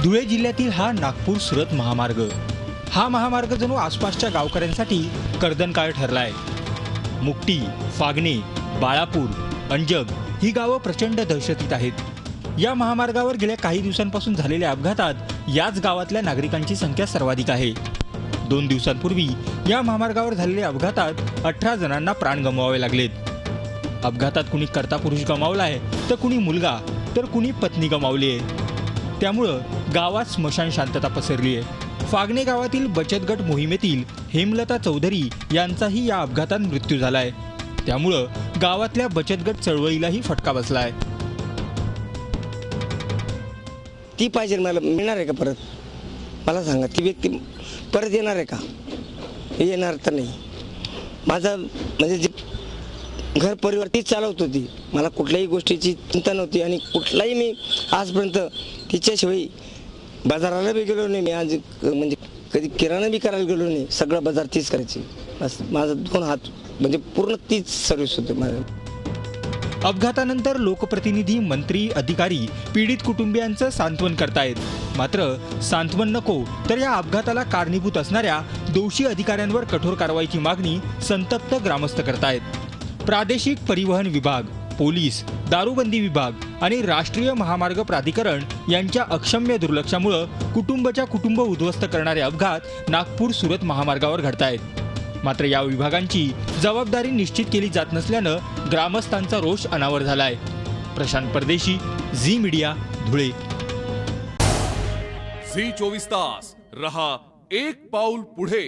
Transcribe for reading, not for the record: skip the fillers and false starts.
धुळे जिल्ह्यातील हा नागपूर सुरत महामार्ग, हा महामार्ग जणू आसपासच्या गावकऱ्यांसाठी कर्दनकाळ ठरलाय। मुक्टी, फागणे, बाळापूर, अंजग ही गावं प्रचंड दहशतीत आहेत। या महामार्गावर गेल्या काही दिवसांपासून झालेल्या अपघातात याच गावातल्या नागरिकांची संख्या सर्वाधिक आहे। 2 दिवसांपूर्वी या महामार्गावर झालेल्या अपघातात 18 जणांना प्राण गमवावे लागलेत। अपघातात कुणी कर्ता पुरुष गमावलाय, तर कुणी मुलगा, तर कुणी पत्नी गमावली आहे। त्यामुळं गावात स्मशान शांतता पसरली आहे। फागणे गावातील बचत गट मोहिमेतील हेमलता चौधरी यांचाही या अपघातात मृत्यू झालाय। त्यामुळं गावातल्या बचत गट चळवळीलाही फटका बसलाय। ती पाहिजे, मला मिळणार आहे का परत? मला सांगा, ती व्यक्ती परत येणार आहे का? येणार तर नाही। माझा म्हणजे जे घर परिवार तीच चालवत होती, मला कुठल्याही गोष्टीची चिंता नव्हती आणि कुठलाही मी आजपर्यंत तिच्याशिवाय बाजाराला बी गेलो नाही। मी आज म्हणजे कधी किराणा बी करायला गेलो नाही, सगळं बाजार तीच करायची। बस माझा 2 हात म्हणजे पूर्ण तीच सर्व्हिस होते माझ्या। अपघातानंतर लोकप्रतिनिधी, मंत्री, अधिकारी पीडित कुटुंबियांचं सांत्वन करतायत। मात्र सांत्वन नको तर या अपघाताला कारणीभूत असणाऱ्या दोषी अधिकाऱ्यांवर कठोर कारवाईची मागणी संतप्त ग्रामस्थ करतायत। प्रादेशिक परिवहन विभाग, पोलीस, दारूबंदी विभाग आणि राष्ट्रीय महामार्ग प्राधिकरण यांच्या अक्षम्य दुर्लक्षामुळे कुटुंबाच्या कुटुंब उद्ध्वस्त करणारे अपघात नागपूर सुरत महामार्गावर घडतायत। मात्र या विभागांची जबाबदारी निश्चित केली जात नसल्यानं ग्रामस्थांचा रोष अनावर झालाय। प्रशांत परदेशी, झी मीडिया, धुळे। झी 24 तास रहा एक पाऊल पुढे।